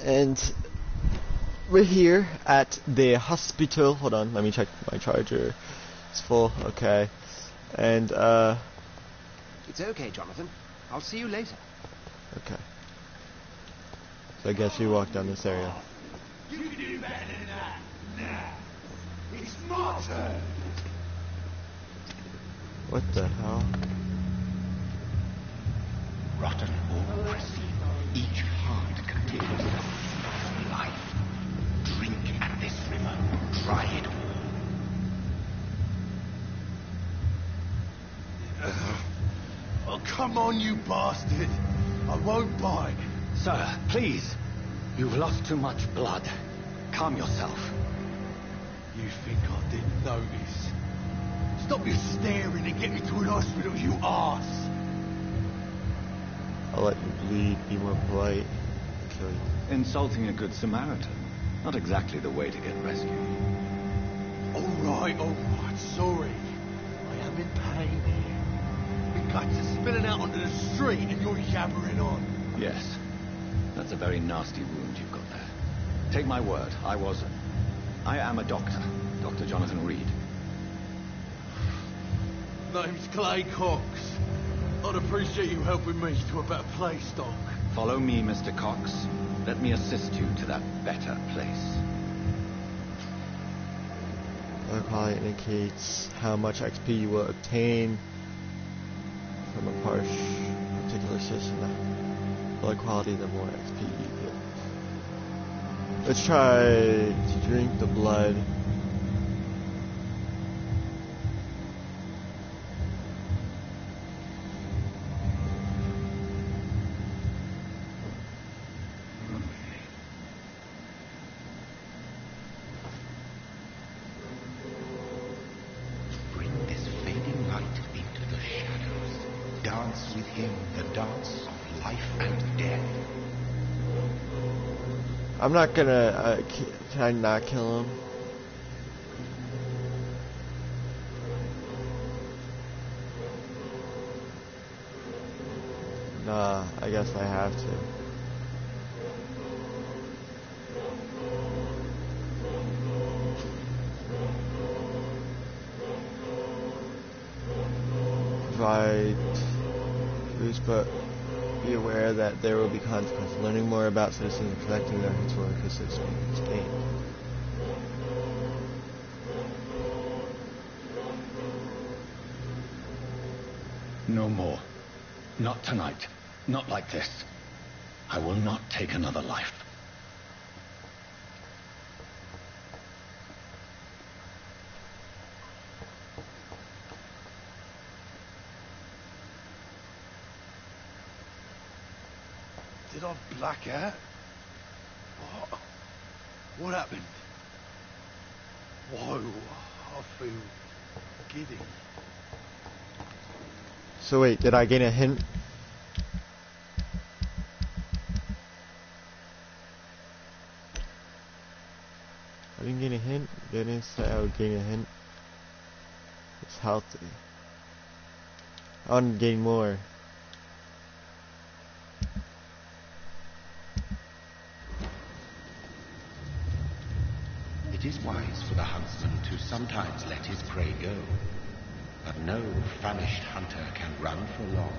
And we're here at the hospital. Hold on, let me check my charger. It's full, okay. And It's okay, Jonathan. I'll see you later. okay. So I guess we walk down this area. You can do better than that. Nah. It's my turn. What the hell? Rotten or pristine, each heart contains the seed of life. Drink at this river, try it all. Oh, come on, you bastard. I won't bite. Sir, please. You've lost too much blood. Calm yourself. You think I didn't notice? Stop your staring and get me to an hospital, you arse. I'll let you bleed, be more polite, and kill you. Insulting a good Samaritan. Not exactly the way to get rescued. Alright, sorry. I am in pain here. My guts are spilling out onto the street and you're yabbering on. Yes. That's a very nasty wound you've got there. Take my word, I am a doctor. Dr. Jonathan Reed. Name's Clay Cox. I'd appreciate you helping me to a better place, Doc. Follow me, Mr. Cox. Let me assist you to that better place. Color quality indicates how much XP you will obtain from a particular system. The color quality, the more XP you get. Let's try to drink the blood. With him the dance of life and death. I'm not gonna, can I not kill him? Nah, I guess I have to. Provide but be aware that there will be consequences. Learning more about citizens and protecting their historic history is gained. No more. Not tonight. Not like this. I will not take another life. Did I black out? What? What happened? Whoa, I feel giddy. So wait, did I gain a hint? I didn't gain a hint? Didn't say I would gain a hint. It's healthy. I want to gain more. It is wise for the huntsman to sometimes let his prey go, but no famished hunter can run for long.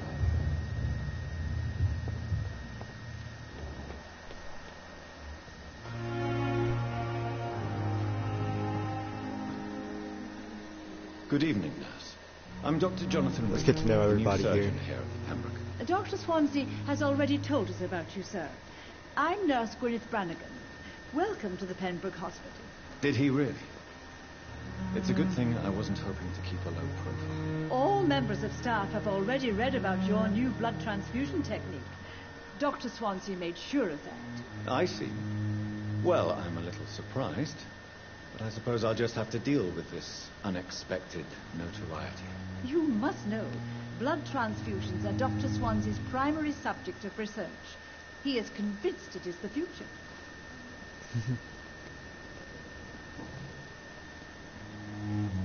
Good evening, nurse. I'm Dr. Jonathan Reed. Let's get to know everybody the new here. surgeon here at Pembroke. Dr. Swansea has already told us about you, sir. I'm Nurse Gwyneth Brannigan. Welcome to the Pembroke Hospital. Did he really? It's a good thing I wasn't hoping to keep a low profile. All members of staff have already read about your new blood transfusion technique. Dr. Swansea made sure of that. I see. Well, I'm a little surprised, but I suppose I'll just have to deal with this unexpected notoriety. You must know, blood transfusions are Dr. Swansea's primary subject of research. He is convinced it is the future.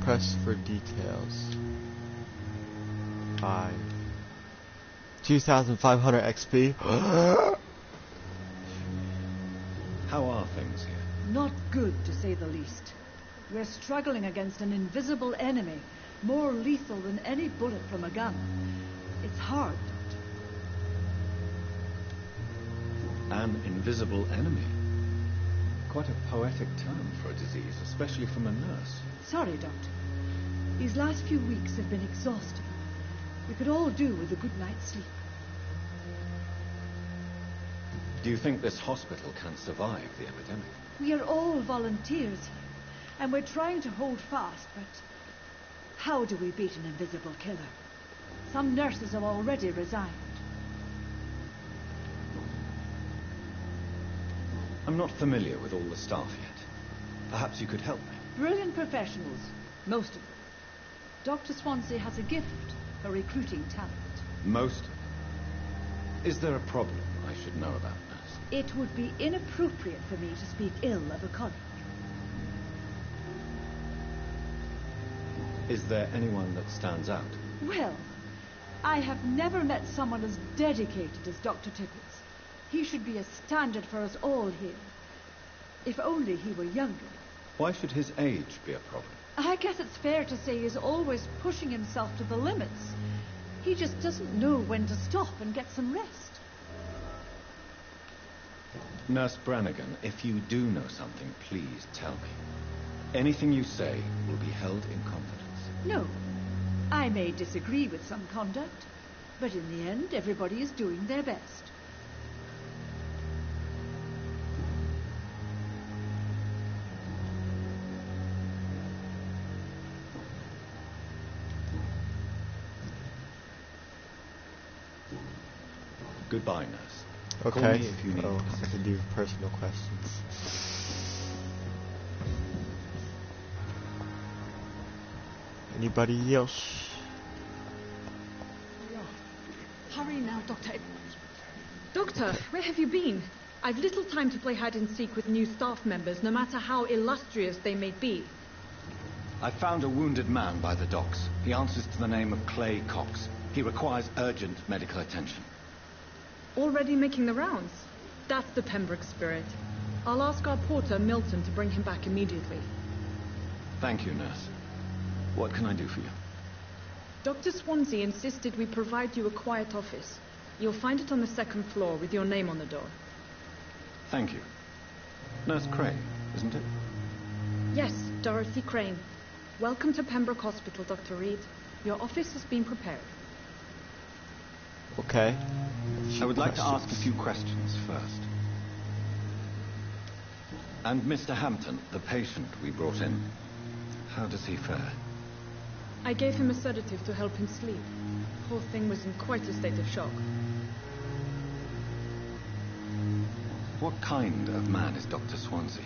Press for details. 5. 2,500 XP. How are things here? Not good, to say the least. We're struggling against an invisible enemy, more lethal than any bullet from a gun. It's hard, Doctor. An invisible enemy? Quite a poetic term for a disease, especially from a nurse. Sorry, Doctor. These last few weeks have been exhausting. We could all do with a good night's sleep. Do you think this hospital can survive the epidemic? We are all volunteers here, and we're trying to hold fast, but how do we beat an invisible killer? Some nurses have already resigned. I'm not familiar with all the staff yet. Perhaps you could help me. Brilliant professionals, most of them. Dr. Swansea has a gift for recruiting talent. Most of them. Is there a problem I should know about, nurse? It would be inappropriate for me to speak ill of a colleague. Is there anyone that stands out? Well, I have never met someone as dedicated as Dr. Tippett. He should be a standard for us all here. If only he were younger. Why should his age be a problem? I guess it's fair to say he's always pushing himself to the limits. He just doesn't know when to stop and get some rest. Nurse Brannigan, if you do know something, please tell me. Anything you say will be held in confidence. No. I may disagree with some conduct, but in the end, everybody is doing their best. Goodbye, nurse. Okay. Call me if you need I company. can do personal questions. Anybody else? Hurry now, Doctor. Doctor, where have you been? I've little time to play hide and seek with new staff members, no matter how illustrious they may be. I found a wounded man by the docks. He answers to the name of Clay Cox. He requires urgent medical attention. Already making the rounds? That's the Pembroke spirit. I'll ask our porter, Milton, to bring him back immediately. Thank you, nurse. What can I do for you? Dr. Swansea insisted we provide you a quiet office. You'll find it on the second floor with your name on the door. Thank you. Nurse Crane, isn't it? Yes, Dorothy Crane. Welcome to Pembroke Hospital, Dr. Reed. Your office has been prepared. Okay. I would like to ask a few questions first. And Mr. Hampton, the patient we brought in, how does he fare? I gave him a sedative to help him sleep. Poor thing was in quite a state of shock. What kind of man is Dr. Swansea?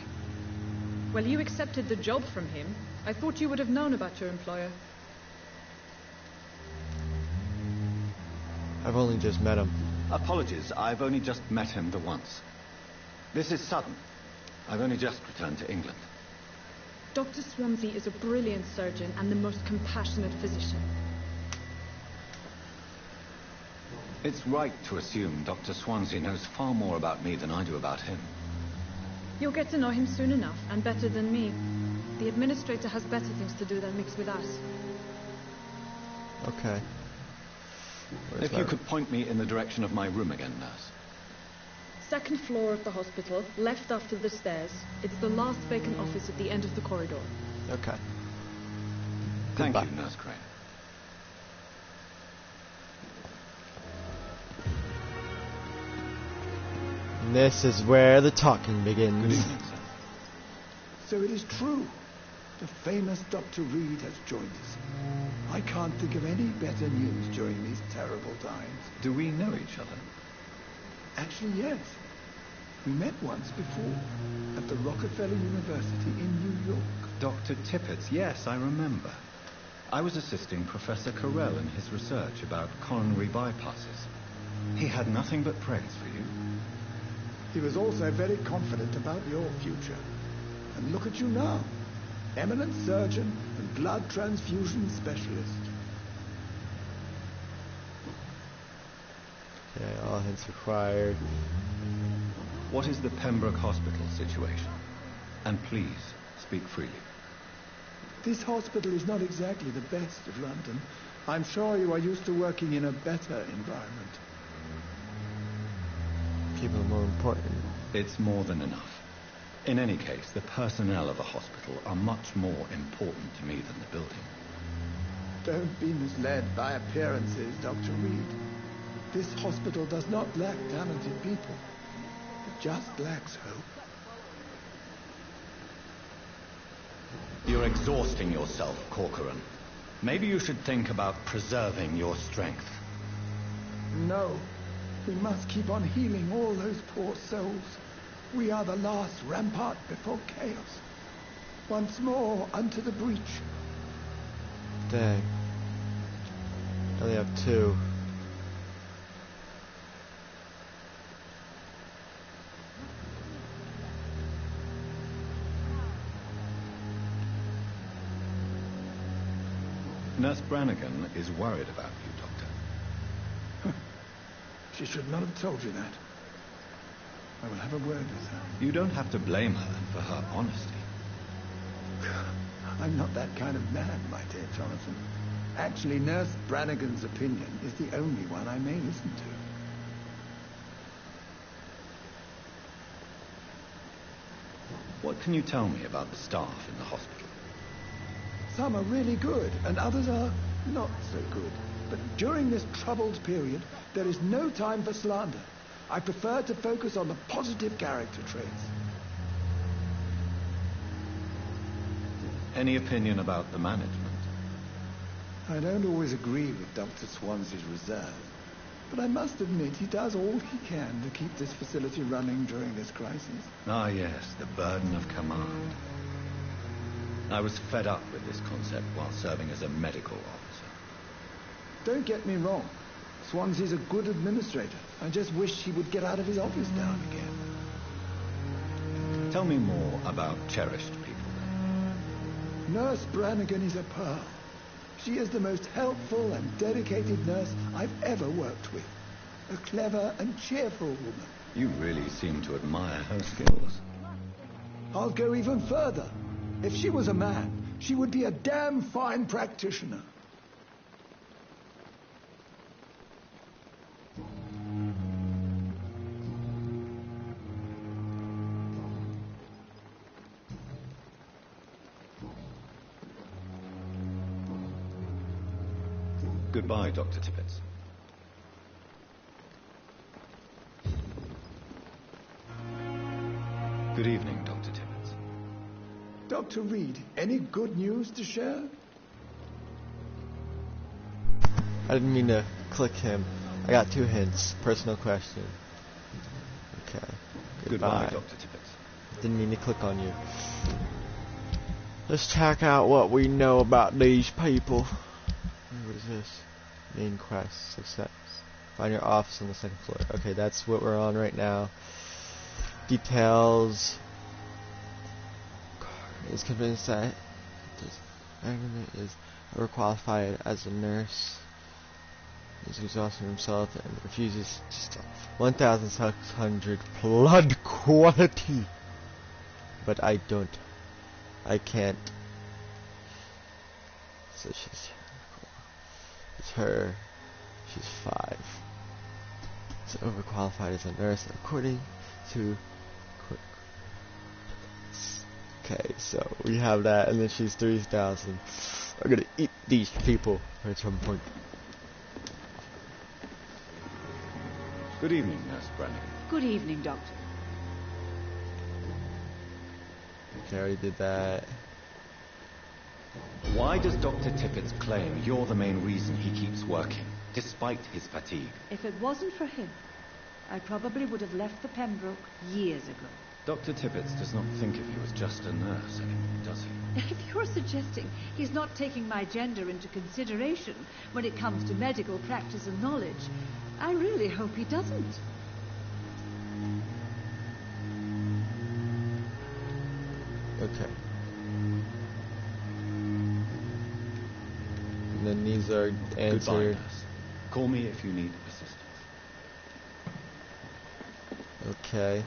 Well, you accepted the job from him. I thought you would have known about your employer. I've only just met him. Apologies, I've only just met him the once. This is sudden. I've only just returned to England. Dr. Swansea is a brilliant surgeon and the most compassionate physician. It's right to assume Dr. Swansea knows far more about me than I do about him. You'll get to know him soon enough, and better than me. The administrator has better things to do than mix with us. Okay. If you could point me in the direction of my room again, nurse. Second floor of the hospital, left after the stairs. It's the last vacant office at the end of the corridor. Okay. Thank Goodbye. you, Nurse Crane. And this is where the talking begins. Good evening, sir. So it is true. The famous Dr. Reed has joined us. I can't think of any better news during these terrible times. Do we know each other? Actually, yes. We met once before at the Rockefeller University in New York. Dr. Tippett, yes, I remember. I was assisting Professor Carell in his research about coronary bypasses. He had nothing but praise for you. He was also very confident about your future. And look at you now. Eminent surgeon and blood transfusion specialist. Okay, all hints required. What is the Pembroke Hospital situation? And please, speak freely. This hospital is not exactly the best of London. I'm sure you are used to working in a better environment. People are more important. It's more than enough. In any case, the personnel of a hospital are much more important to me than the building. Don't be misled by appearances, Dr. Reed. This hospital does not lack talented people. It just lacks hope. You're exhausting yourself, Corcoran. Maybe you should think about preserving your strength. No. We must keep on healing all those poor souls. We are the last rampart before chaos. Once more unto the breach. Dang. I only have 2. Nurse Brannigan is worried about you, Doctor. She should not have told you that. I will have a word with her. You don't have to blame her for her honesty. I'm not that kind of man, my dear Jonathan. Actually, Nurse Brannigan's opinion is the only one I may listen to. What can you tell me about the staff in the hospital? Some are really good, and others are not so good. But during this troubled period, there is no time for slander. I prefer to focus on the positive character traits. Any opinion about the management? I don't always agree with Dr. Swansea's reserve, but I must admit he does all he can to keep this facility running during this crisis. Ah, yes, the burden of command. I was fed up with this concept while serving as a medical officer. Don't get me wrong. Swansea's a good administrator. I just wish he would get out of his office now and again. Tell me more about cherished people, then. Nurse Brannigan is a pearl. She is the most helpful and dedicated nurse I've ever worked with. A clever and cheerful woman. You really seem to admire her skills. I'll go even further. If she was a man, she would be a damn fine practitioner. Goodbye, Dr. Tippett. Good evening, Dr. Tippett. Dr. Reed, any good news to share? I didn't mean to click him. I got 2 hints. Personal question. Okay. Goodbye, Dr. Tippett. Didn't mean to click on you. Let's check out what we know about these people. What is this? Main quest. Success. Find your office on the 2nd floor. Okay, that's what we're on right now. Details. Is convinced that this argument is overqualified as a nurse. He's exhausting himself and refuses to stop. 1,600 blood quality. But I can't. So it's her. She's 5. It's overqualified as a nurse according to. Okay, so we have that, and then she's 3,000. We're gonna eat these people at some point. Good evening, Nurse Brannigan. Good evening, Doctor. Okay, I already did that. Why does Dr. Tippett claim you're the main reason he keeps working, despite his fatigue? If it wasn't for him, I probably would have left the Pembroke years ago. Dr. Tippett does not think of you as just a nurse anymore, does he? If you're suggesting he's not taking my gender into consideration when it comes to medical practice and knowledge, I really hope he doesn't. Okay. And then these are answered. Goodbye, nurse. Call me if you need assistance. Okay.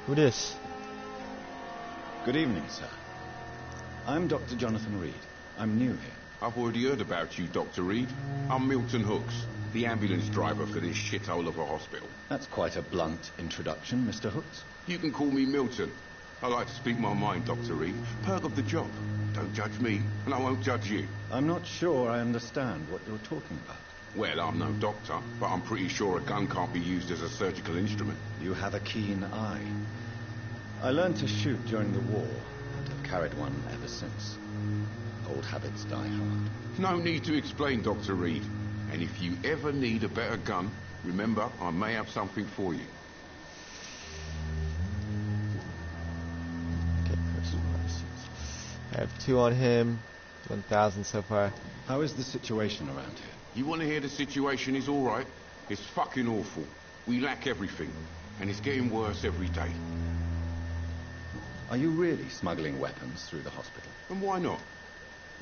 Who this? Good evening, sir. I'm Dr. Jonathan Reed. I'm new here. I've already heard about you, Dr. Reed. I'm Milton Hooks, the ambulance driver for this shithole of a hospital. That's quite a blunt introduction, Mr. Hooks. You can call me Milton. I like to speak my mind, Dr. Reed. Perk of the job. Don't judge me, and I won't judge you. I'm not sure I understand what you're talking about. Well, I'm no doctor, but I'm pretty sure a gun can't be used as a surgical instrument. You have a keen eye. I learned to shoot during the war, and have carried one ever since. Old habits die hard. No need to explain, Dr. Reed. And if you ever need a better gun, remember, I may have something for you. Okay, personal license. I have 2 on him. 1,000 so far. How is the situation around here? You want to hear the situation is all right? It's fucking awful. We lack everything, and it's getting worse every day. Are you really smuggling weapons through the hospital? And why not?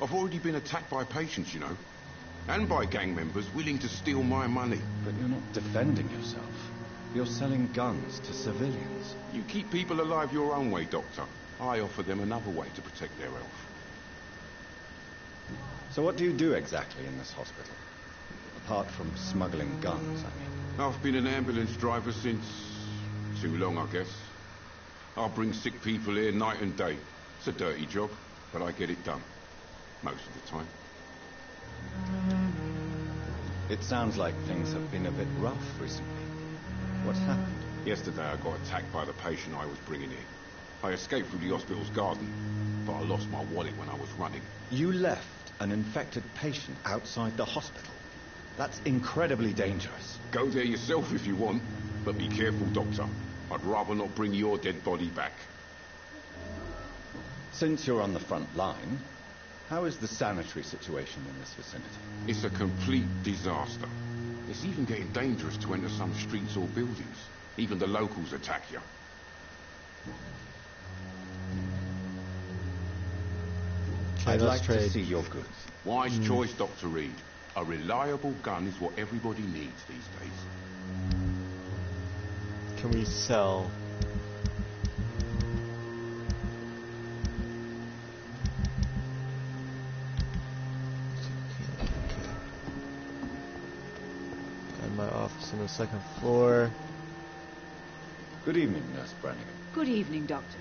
I've already been attacked by patients, you know, and by gang members willing to steal my money. But you're not defending yourself. You're selling guns to civilians. You keep people alive your own way, Doctor. I offer them another way to protect their health. So what do you do exactly in this hospital? Apart from smuggling guns, I mean. I've been an ambulance driver since... too long, I guess. I bring sick people here night and day. It's a dirty job, but I get it done. Most of the time. It sounds like things have been a bit rough recently. What's happened? Yesterday I got attacked by the patient I was bringing in. I escaped through the hospital's garden, but I lost my wallet when I was running. You left an infected patient outside the hospital? That's incredibly dangerous. Go there yourself if you want, but be careful, Doctor. I'd rather not bring your dead body back. Since you're on the front line, how is the sanitary situation in this vicinity? It's a complete disaster. It's even getting dangerous to enter some streets or buildings. Even the locals attack you. I'd like to see your goods. Wise choice, Dr. Reed. A reliable gun is what everybody needs these days. Can we sell? Got my office on the 2nd floor. Good evening, Nurse Brannigan. Good evening, Doctor.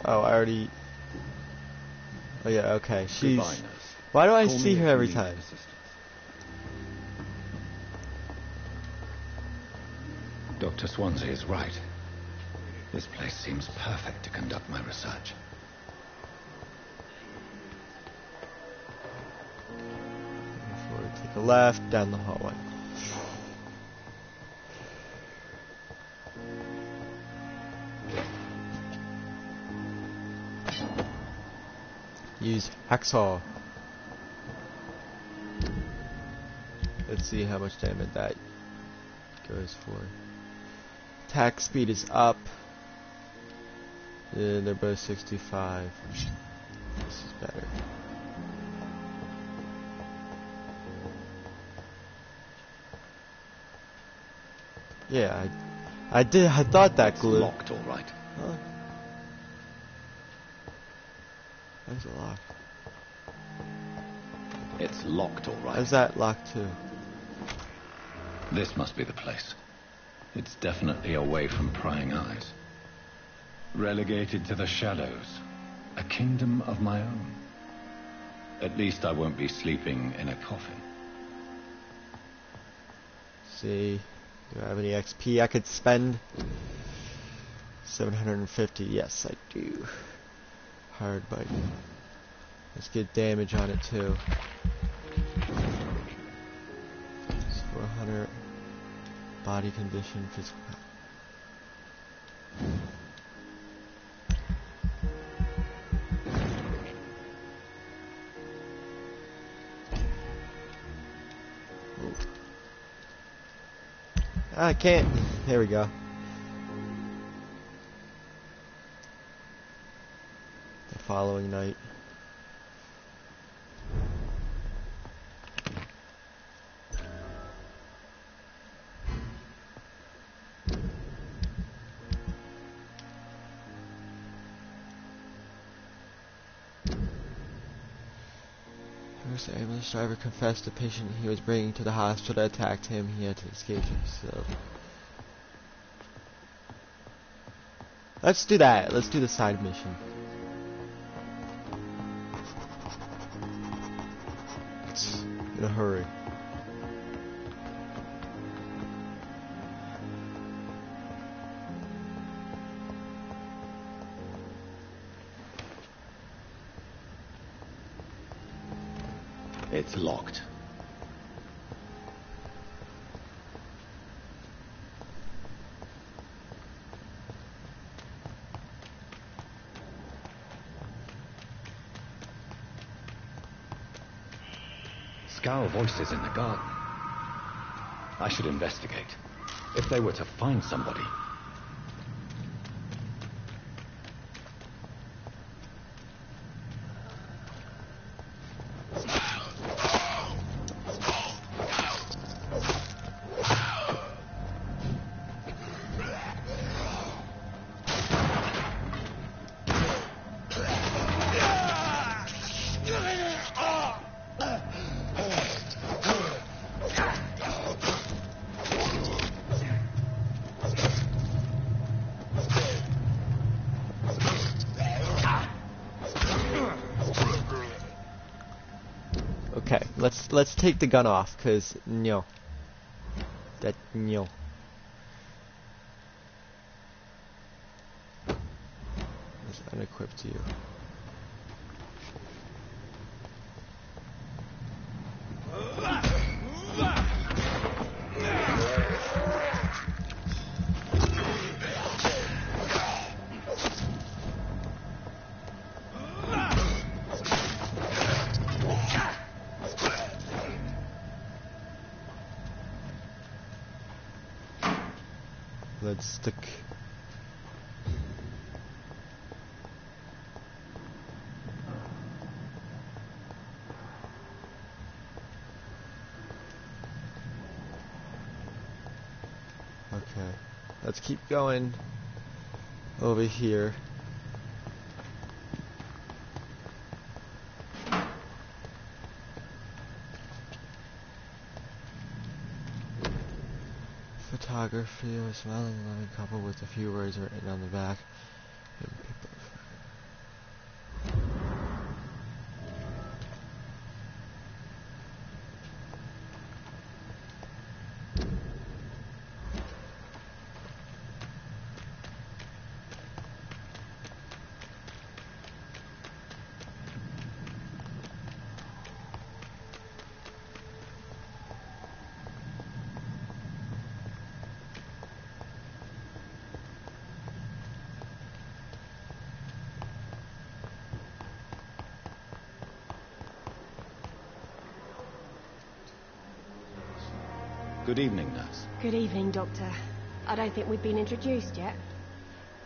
Oh, I already... Oh yeah, okay. She's... Goodbye, nurse. Why do I Call see me her if every you need time? assistance. Dr. Swansea is right. This place seems perfect to conduct my research. Before we take a left down the hallway. Use hacksaw. Let's see how much damage that goes for. Attack speed is up. Yeah, they're both 65. This is better. Yeah, I thought that glue. Locked, all right. Huh? How's it locked? It's locked, all right. How's that locked too? This must be the place. It's definitely away from prying eyes. Relegated to the shadows. A kingdom of my own. At least I won't be sleeping in a coffin. See, do I have any XP I could spend? 750, yes I do. Hard bite. Let's get damage on it too. It's 400. Body condition, physical. I can't. There we go. The following night. Once the ambulance driver confessed the patient he was bringing to the hospital that attacked him, he had to escape to the facility. Let's do that. Let's do the side mission. It's in a hurry. It's locked. Scowl voices in the garden. I should investigate. If they were to find somebody. Okay, let's take the gun off, cause no. That no. Let's unequip you. Let's stick. Okay, let's keep going over here. Photography of a smiling loving couple with a few words written on the back. Good evening, nurse. Good evening, Doctor. I don't think we've been introduced yet.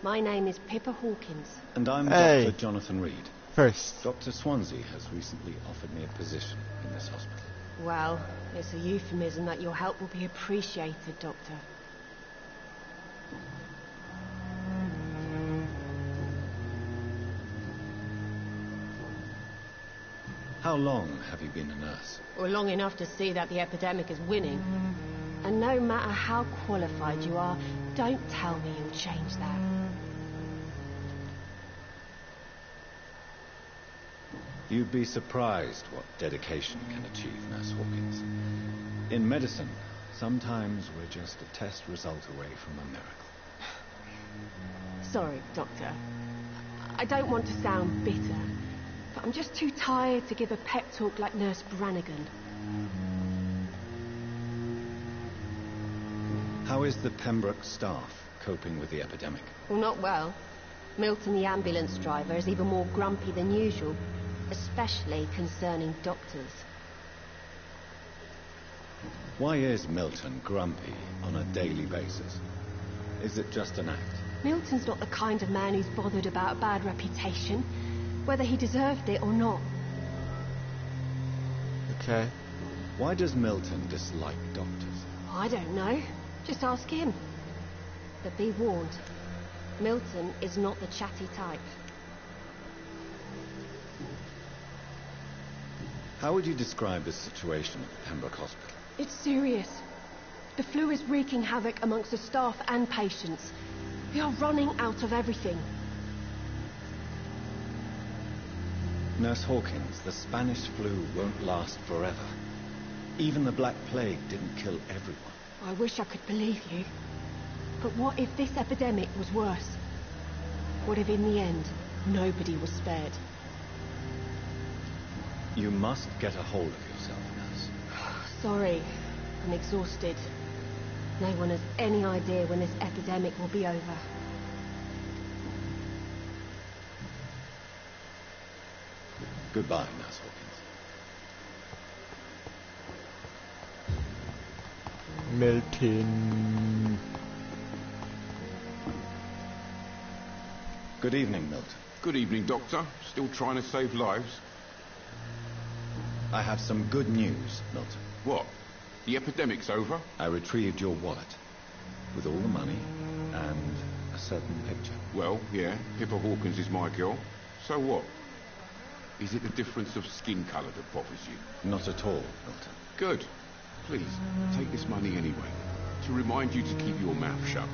My name is Pippa Hawkins. And I'm Hey. Dr. Jonathan Reed. First. Dr. Swansea has recently offered me a position in this hospital. Well, it's a euphemism that your help will be appreciated, Doctor. How long have you been a nurse? Well, long enough to see that the epidemic is winning. And no matter how qualified you are, don't tell me you'll change that. You'd be surprised what dedication can achieve, Nurse Hawkins. In medicine, sometimes we're just a test result away from a miracle. Sorry, Doctor. I don't want to sound bitter, but I'm just too tired to give a pep talk like Nurse Brannigan. How is the Pembroke staff coping with the epidemic? Well, not well. Milton, the ambulance driver, is even more grumpy than usual, especially concerning doctors. Why is Milton grumpy on a daily basis? Is it just an act? Milton's not the kind of man who's bothered about a bad reputation, whether he deserved it or not. Okay. Why does Milton dislike doctors? I don't know. Just ask him. But be warned, Milton is not the chatty type. How would you describe the situation at Pembroke Hospital? It's serious. The flu is wreaking havoc amongst the staff and patients. We are running out of everything. Nurse Hawkins, the Spanish flu won't last forever. Even the Black Plague didn't kill everyone. I wish I could believe you. But what if this epidemic was worse? What if in the end, nobody was spared? You must get a hold of yourself, nurse. Sorry, I'm exhausted. No one has any idea when this epidemic will be over. Goodbye, Nurse Hawkins. Milton. Good evening, Milton. Good evening, Doctor. Still trying to save lives? I have some good news, Milton. What? The epidemic's over? I retrieved your wallet with all the money and a certain picture. Well, yeah, Pippa Hawkins is my girl. So what? Is it the difference of skin colour that bothers you? Not at all, Milton. Good. Please, take this money anyway. To remind you to keep your mouth shut.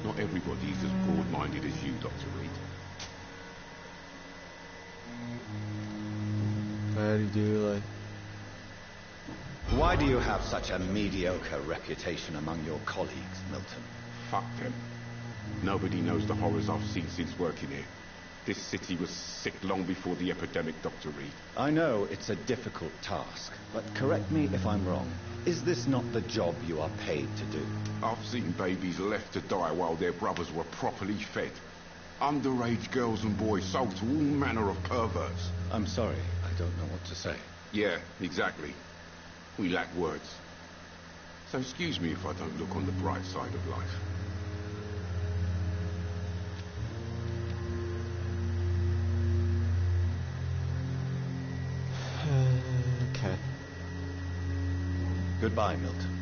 Not everybody is as broad-minded as you, Dr. Reed. How do you do, like... Why do you have such a mediocre reputation among your colleagues, Milton? Fuck them. Nobody knows the horrors I've seen since working here. This city was sick long before the epidemic, Dr. Reed. I know it's a difficult task, but correct me if I'm wrong. Is this not the job you are paid to do? I've seen babies left to die while their brothers were properly fed. Underage girls and boys sold to all manner of perverts. I'm sorry, I don't know what to say. Yeah, exactly. We lack words. So excuse me if I don't look on the bright side of life. Okay. Goodbye, Milton.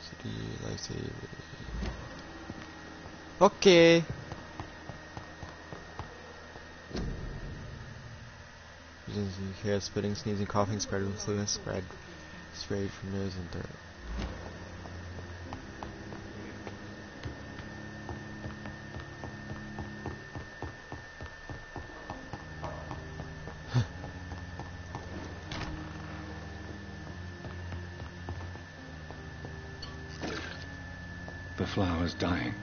City lifesaver. Okay. You hear spitting, sneezing, coughing, spread with flu has spread. Sprayed from nose and throat. The flower's dying.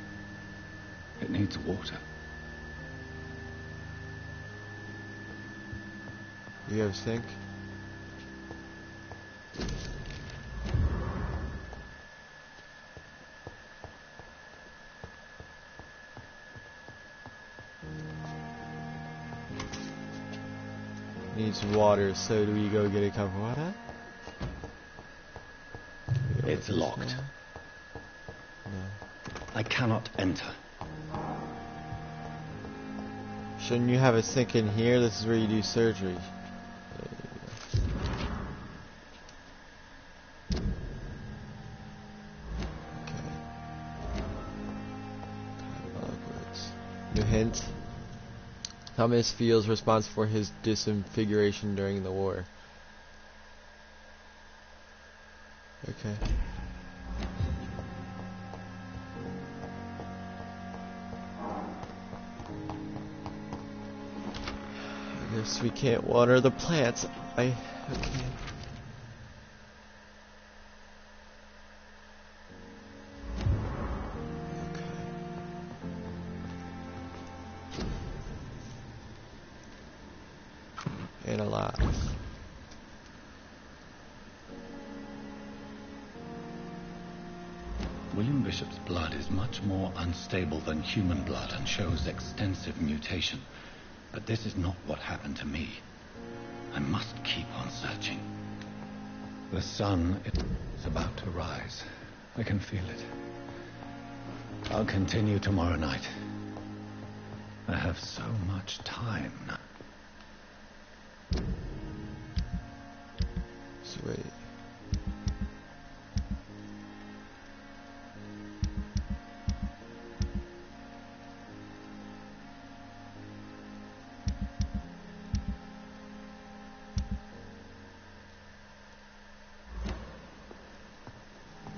It needs water. You have sink? Needs water, so do we go get a cup of water? It's locked. No. I cannot enter. Shouldn't you have a sink in here? This is where you do surgery. New hint. Thomas feels responsible for his disfiguration during the war. Okay. I guess we can't water the plants. Okay. Analyze. William Bishop's blood is much more unstable than human blood and shows extensive mutation. But this is not what happened to me. I must keep on searching. The sun is about to rise. I can feel it. I'll continue tomorrow night. I have so much time now. Sweet.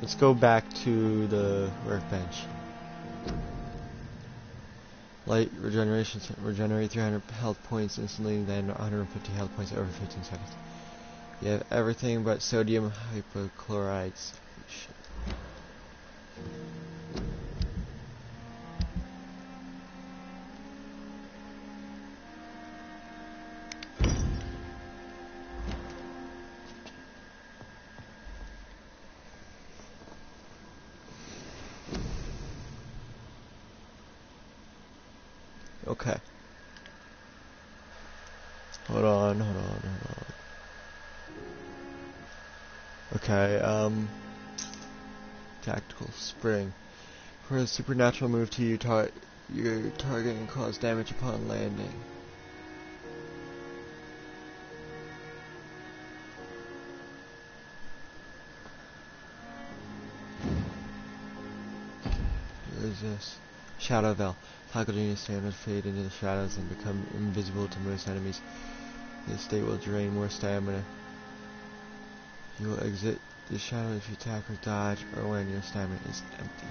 Let's go back to the workbench. Light regeneration. Regenerate 300 health points instantly, then 150 health points over 15 seconds. You have everything but sodium hypochlorites. Shit. Okay. Hold on. Okay, tactical spring. For a supernatural move to your target and cause damage upon landing. Resist. Shadow Veil. Toggle your stamina to fade into the shadows and become invisible to most enemies. This state will drain more stamina. You will exit the shadow if you attack or dodge, or when your stamina is empty.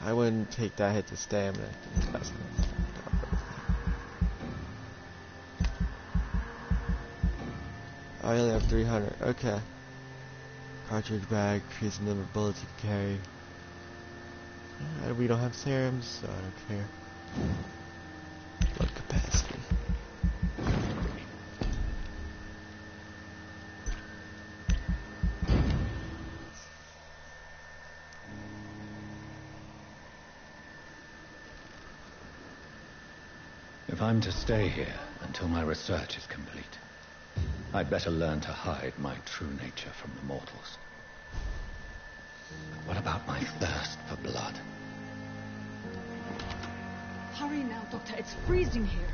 I wouldn't take that hit to stamina. That's I only have 300. Okay. Cartridge bag, increasing the number of bullets you can carry. We don't have serums, so I don't care. Blood capacity. If I'm to stay here until my research is complete, I'd better learn to hide my true nature from the mortals. But what about my thirst for blood? Hurry now, Doctor. It's freezing here.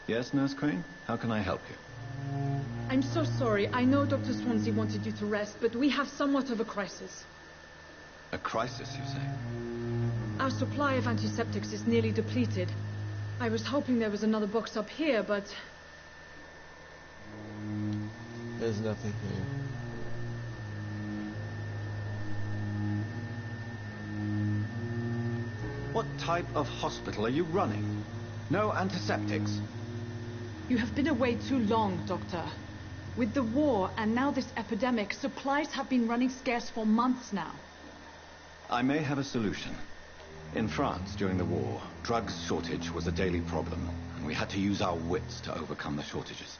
Yes, Nurse Crane? How can I help you? I'm so sorry. I know Dr. Swansea wanted you to rest, but we have somewhat of a crisis. A crisis, you say? Our supply of antiseptics is nearly depleted. I was hoping there was another box up here, but... There's nothing here. What type of hospital are you running? No antiseptics? You have been away too long, Doctor. With the war and now this epidemic, supplies have been running scarce for months now. I may have a solution. In France, during the war, drugs shortage was a daily problem, and we had to use our wits to overcome the shortages.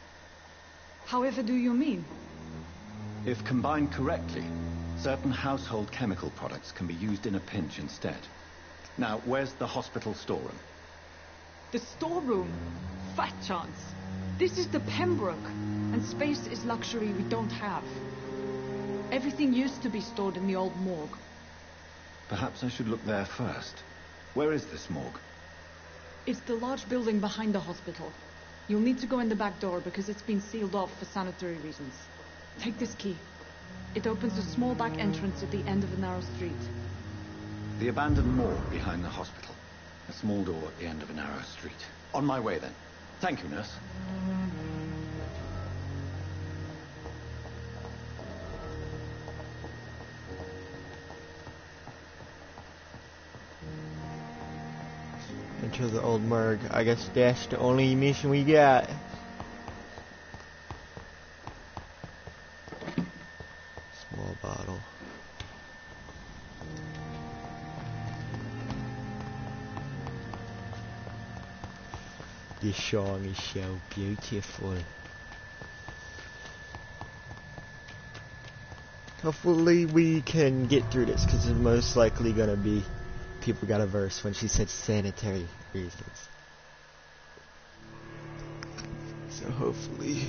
However do you mean? If combined correctly, certain household chemical products can be used in a pinch instead. Now, where's the hospital storeroom? The storeroom? Fat chance. This is the Pembroke, and space is luxury we don't have. Everything used to be stored in the old morgue. Perhaps I should look there first. Where is this morgue? It's the large building behind the hospital. You'll need to go in the back door because it's been sealed off for sanitary reasons. Take this key. It opens a small back entrance at the end of a narrow street. The abandoned morgue behind the hospital. A small door at the end of a narrow street. On my way then. Thank you, nurse. Enter the old morgue. I guess that's the only mission we got. Small bottle. This song is so beautiful. Hopefully we can get through this, because it's most likely gonna be people got a verse when she said sanitary reasons. So hopefully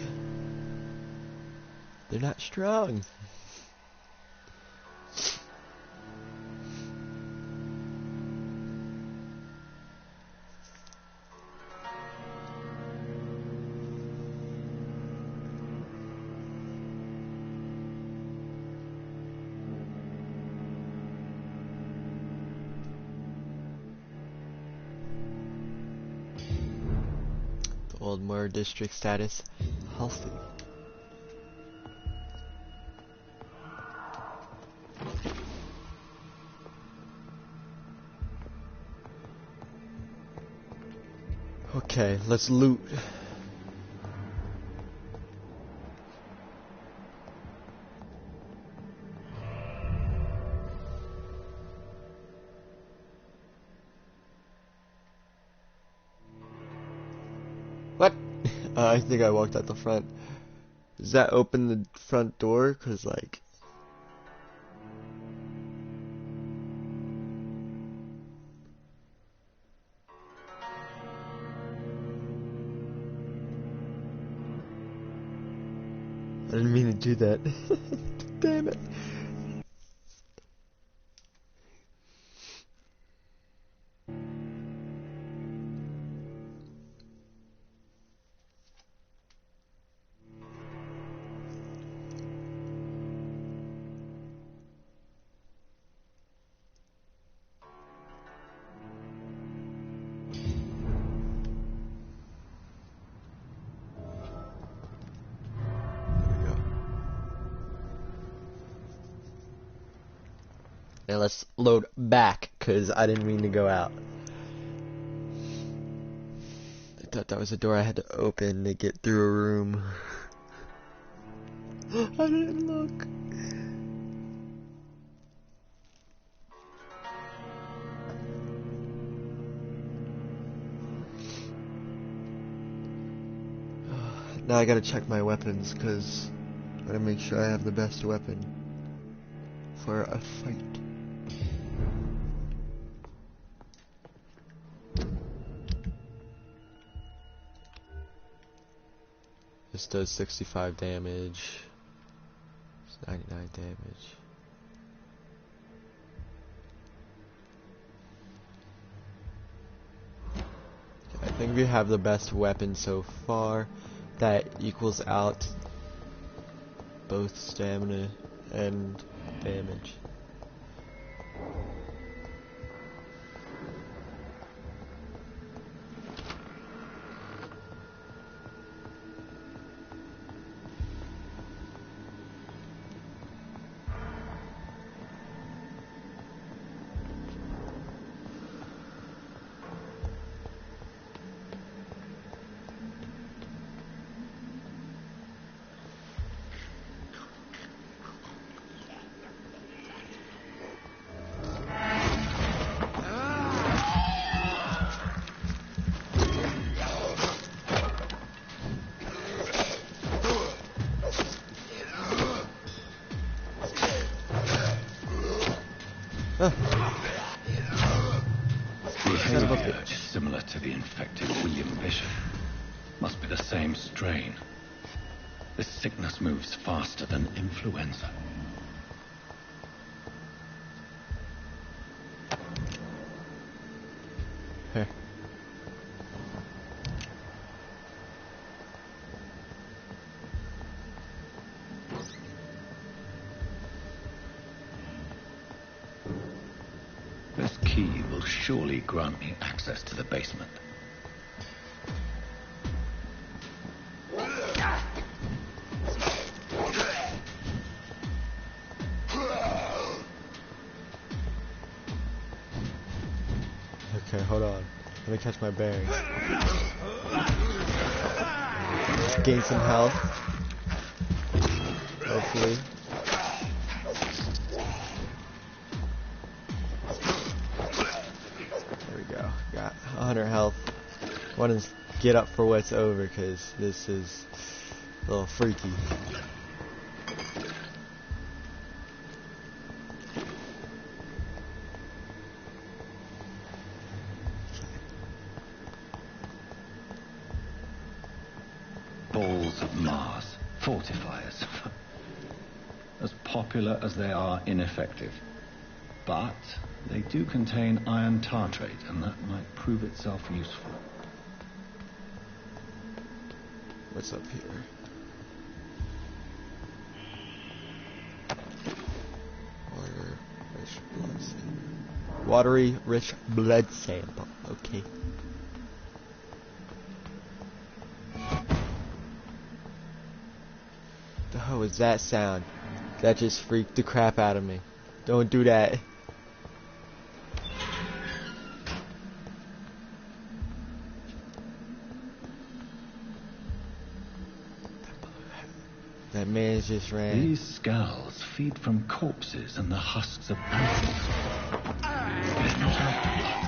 they're not strong. Wildmoor district status healthy. Okay, let's loot. What? I think I walked out the front. Does that open the front door? Cause like... I didn't mean to do that. Damn it. Now let's load back, because I didn't mean to go out. I thought that was a door I had to open to get through a room. I didn't look. Now I gotta check my weapons, because I gotta make sure I have the best weapon for a fight. This does 65 damage. It's 99 damage. Okay, I think we have the best weapon so far. That equals out both stamina and damage. Behavior is similar to the infected William Bishop. Must be the same strain. This sickness moves faster than influenza. Here. This key will surely grant me access to the basement. Okay, hold on. Let me catch my bearings. Gain some health. Hopefully. There we go. Got 100 health. Want to get up for what's over, because this is a little freaky. Balls of Mars, fortifiers. As popular as they are ineffective. But they do contain iron tartrate, and that might prove itself useful. What's up here? Water, rich blood sample. Watery, rich blood sample. Okay. What was that sound? That just freaked the crap out of me. Don't do that. That man just ran. These skulls feed from corpses and the husks of animals. There's not enough blood.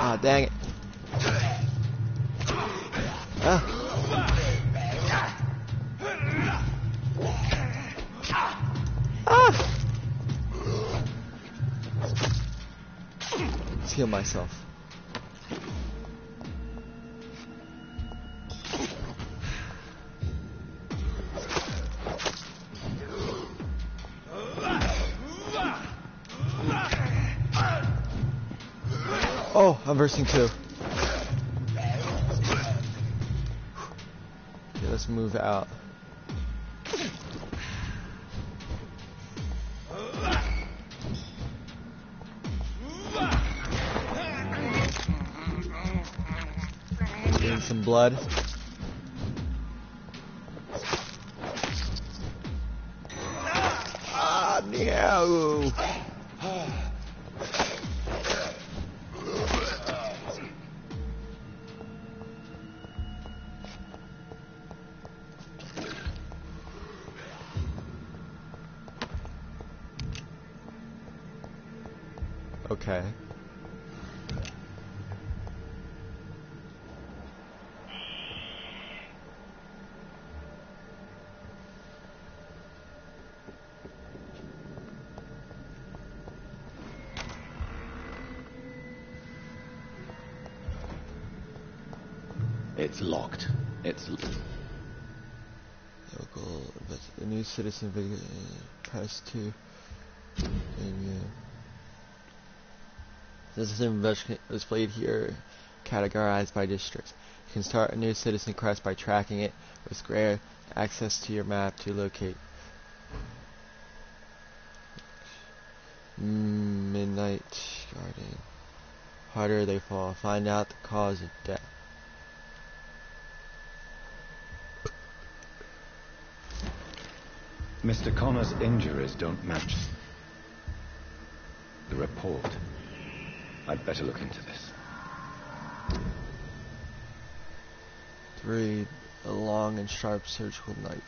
Ah, dang it. Ah. Ah. Let's heal myself. Oh, I'm versing too. Okay, let's move out. Getting some blood. Ah, no. Okay. It's locked. It's Local, but the new citizen press 2. Citizen investigation displayed here, categorized by districts. You can start a new citizen quest by tracking it with square access to your map to locate. Midnight Garden. Harder they fall. Find out the cause of death. Mr. Connor's injuries don't match the report. I'd better look into this. 3. A long and sharp surgical knife.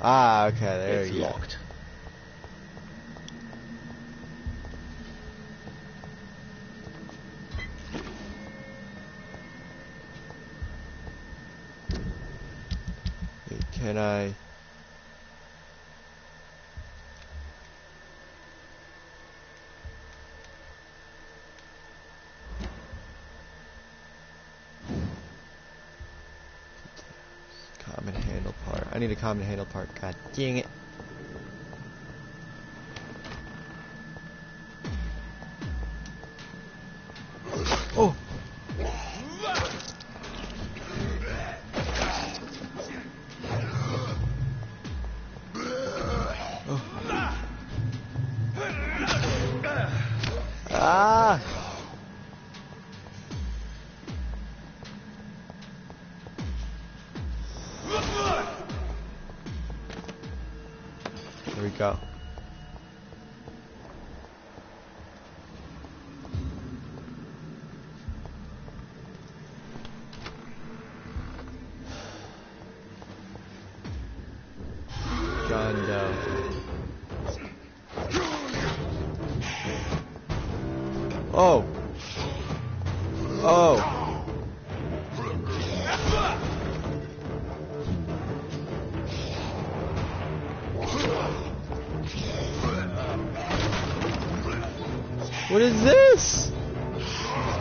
Ah, okay, there It's you go. locked. Wait, can I? Common handle part. I need a common handle part. God dang it. Oh! Ah! There we go. John Doe. Oh! Oh! What is this?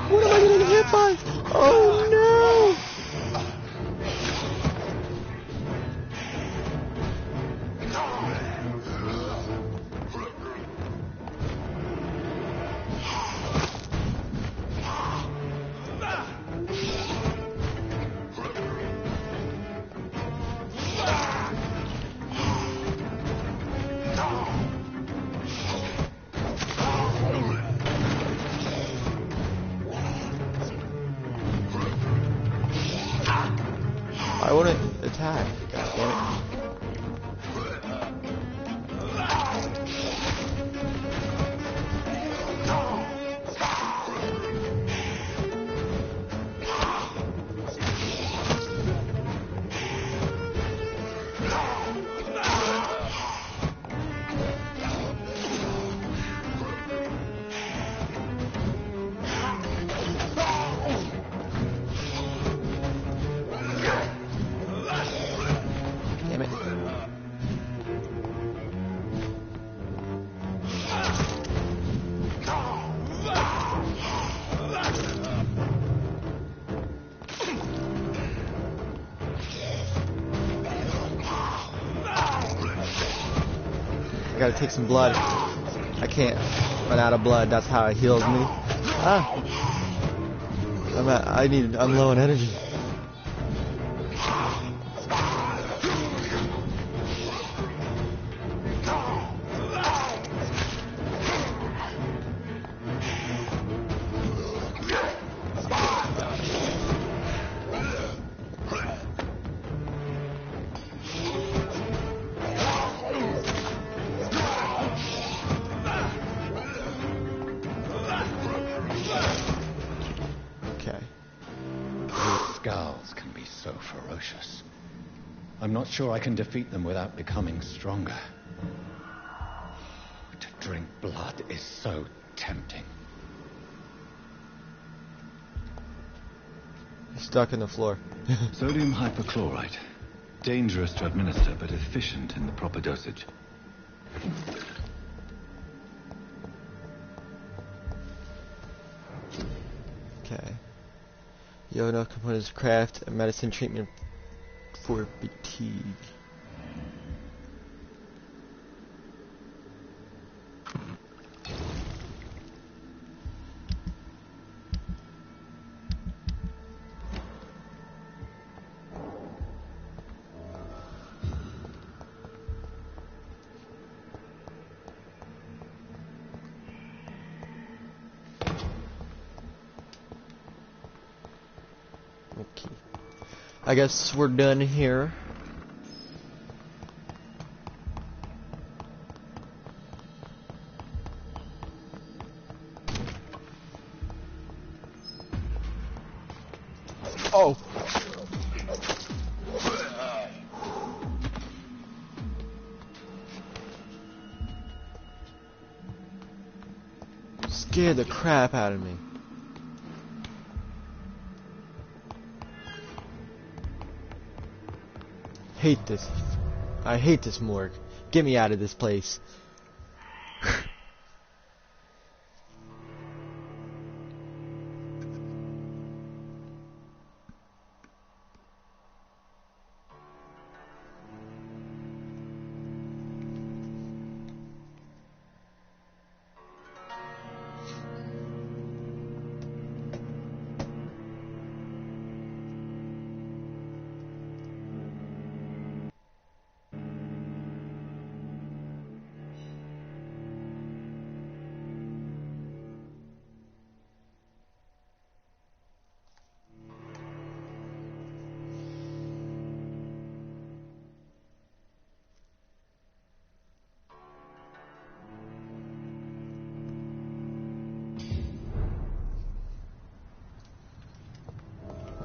What am I getting hit by? Oh no! I gotta take some blood. I can't run out of blood. That's how it heals me. I'm low on energy. Ferocious. I'm not sure I can defeat them without becoming stronger. To drink blood is so tempting. He's stuck in the floor. Sodium hypochlorite. Dangerous to administer, but efficient in the proper dosage. Okay. You have enough components to craft a medicine treatment for fatigue. Okay. I guess we're done here. Oh! Scared the crap out of me. Hate this. I hate this morgue. Get me out of this place.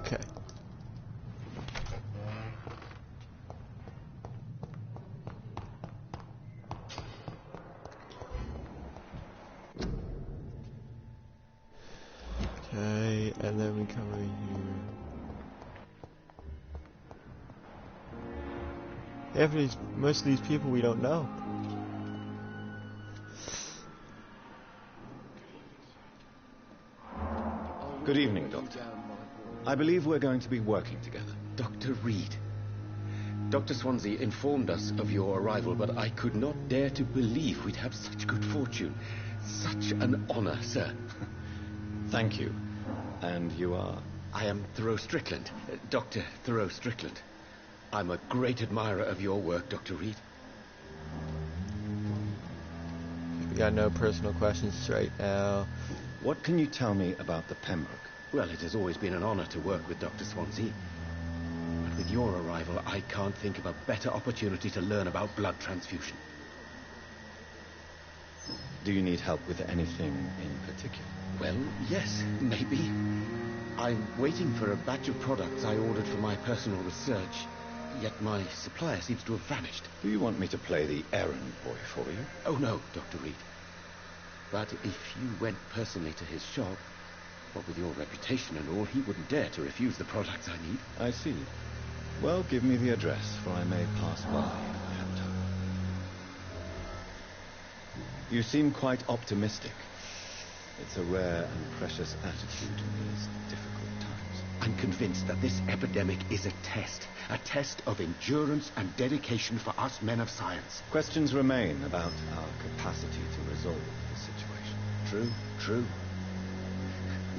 Okay. Okay, and then we come over here. Most of these people we don't know. Good evening, Doctor. I believe we're going to be working together. Dr. Reed. Dr. Swansea informed us of your arrival, but I could not dare to believe we'd have such good fortune. Such an honor, sir. Thank you. And you are? I am Thoreau Strickland, Dr. Thoreau Strickland. I'm a great admirer of your work, Dr. Reed. We got no personal questions right now. What can you tell me about the Pembroke? Well, it has always been an honor to work with Dr. Swansea. But with your arrival, I can't think of a better opportunity to learn about blood transfusion. Do you need help with anything in particular? Well, yes, maybe. I'm waiting for a batch of products I ordered for my personal research, yet my supplier seems to have vanished. Do you want me to play the errand boy for you? Oh, no, Dr. Reed. But if you went personally to his shop, what with your reputation and all, he wouldn't dare to refuse the products I need. I see. Well, give me the address, for I may pass by if I have time. You seem quite optimistic. It's a rare and precious attitude in these difficult times. I'm convinced that this epidemic is a test of endurance and dedication for us men of science. Questions remain about our capacity to resolve the situation. True.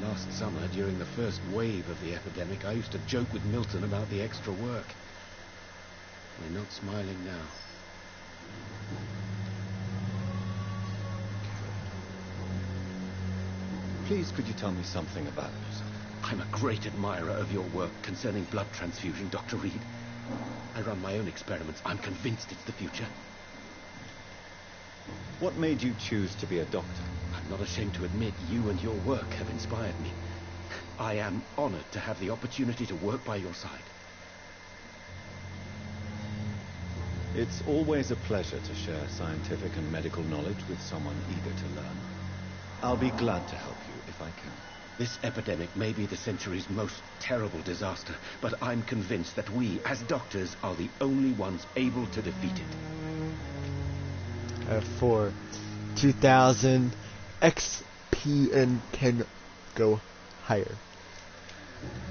Last summer, during the first wave of the epidemic, I used to joke with Milton about the extra work. We're not smiling now. Please, could you tell me something about yourself? I'm a great admirer of your work concerning blood transfusion, Dr. Reed. I run my own experiments. I'm convinced it's the future. What made you choose to be a doctor? I'm not ashamed to admit you and your work have inspired me. I am honored to have the opportunity to work by your side. It's always a pleasure to share scientific and medical knowledge with someone eager to learn. I'll be glad to help you if I can. This epidemic may be the century's most terrible disaster, but I'm convinced that we, as doctors, are the only ones able to defeat it. For 2,000 XP and can go higher.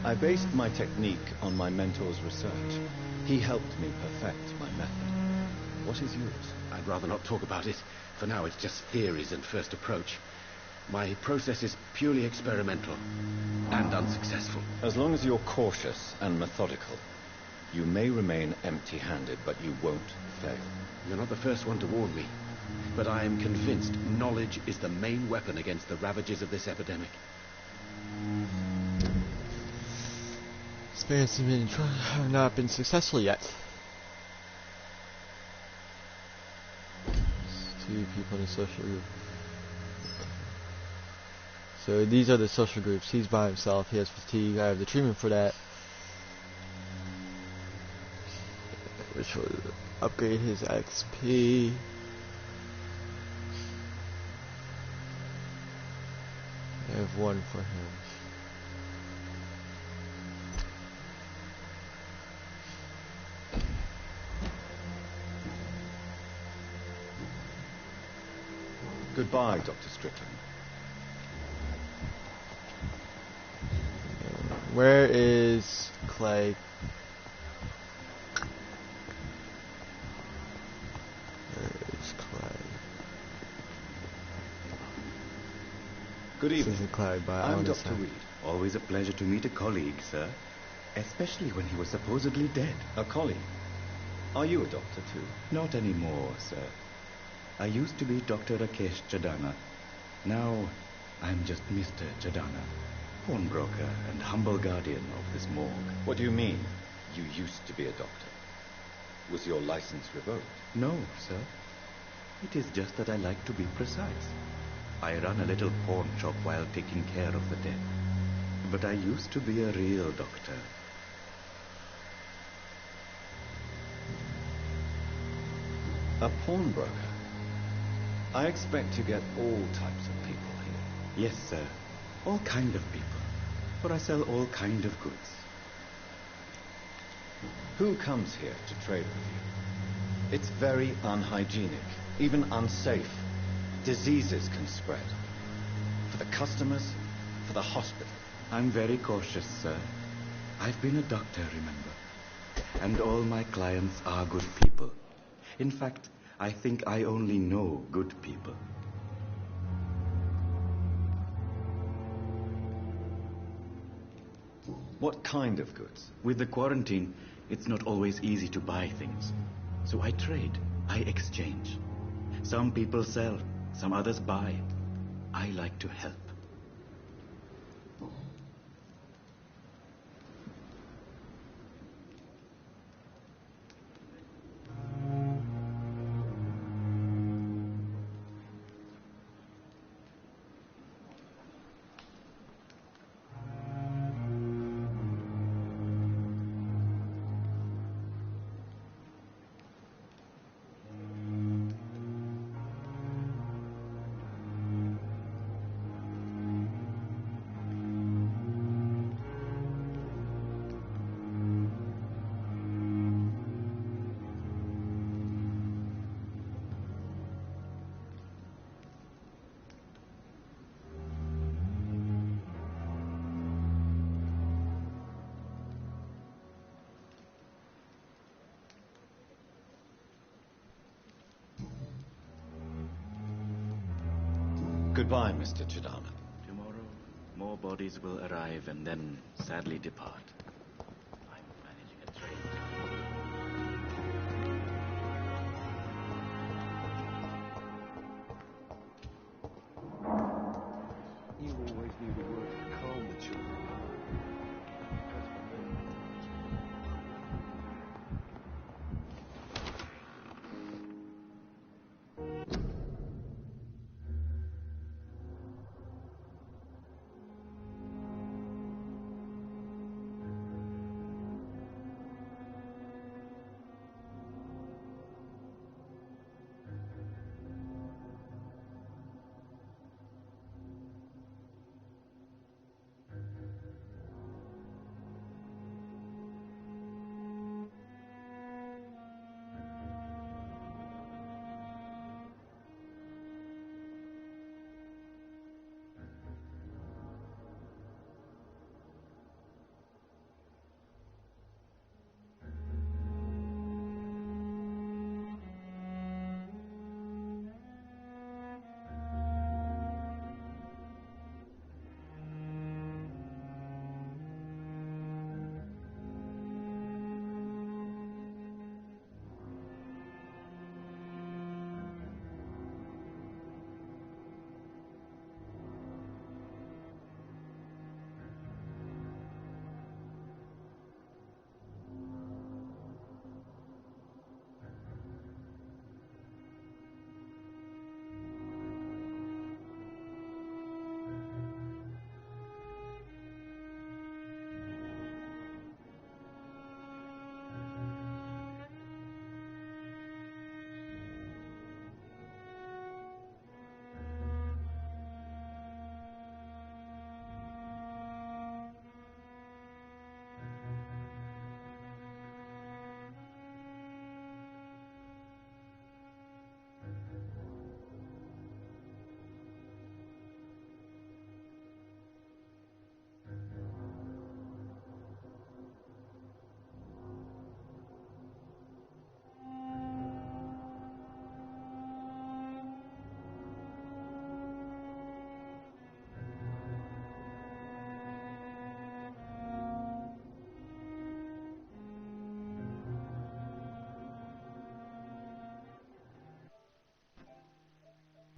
I based my technique on my mentor's research. He helped me perfect my method. What is yours? I'd rather not talk about it. For now, it's just theories and first approach. My process is purely experimental and unsuccessful. As long as you're cautious and methodical, you may remain empty-handed, but you won't fail. You're not the first one to warn me, but I am convinced knowledge is the main weapon against the ravages of this epidemic. Experience have not been successful yet. 2 people in a social group. So these are the social groups. He's by himself. He has fatigue. I have the treatment for that, which will upgrade his XP. I have 1 for him. Goodbye, Dr. Strickland. Where is Clay? Where is Clay? Good This evening. isn't Clay, but I I'm want to Dr. say. Reed. Always a pleasure to meet a colleague, sir. Especially when he was supposedly dead. A colleague. Are you a doctor, too? Not anymore, sir. I used to be Dr. Rakesh Chadana. Now, I'm just Mr. Chadana, pawnbroker and humble guardian of this morgue. What do you mean, you used to be a doctor? Was your license revoked? No, sir. It is just that I like to be precise. I run a little pawn shop while taking care of the dead. But I used to be a real doctor. A pawnbroker? I expect to get all types of people here. Yes, sir. All kind of people. For I sell all kind of goods. Who comes here to trade with you? It's very unhygienic, even unsafe. Diseases can spread. For the customers, for the hospital. I'm very cautious, sir. I've been a doctor, remember. And all my clients are good people. In fact, I think I only know good people. What kind of goods? With the quarantine, it's not always easy to buy things. So I trade. I exchange. Some people sell. Some others buy. I like to help. Goodbye, Mr. Chidana. Tomorrow, more bodies will arrive and then sadly depart.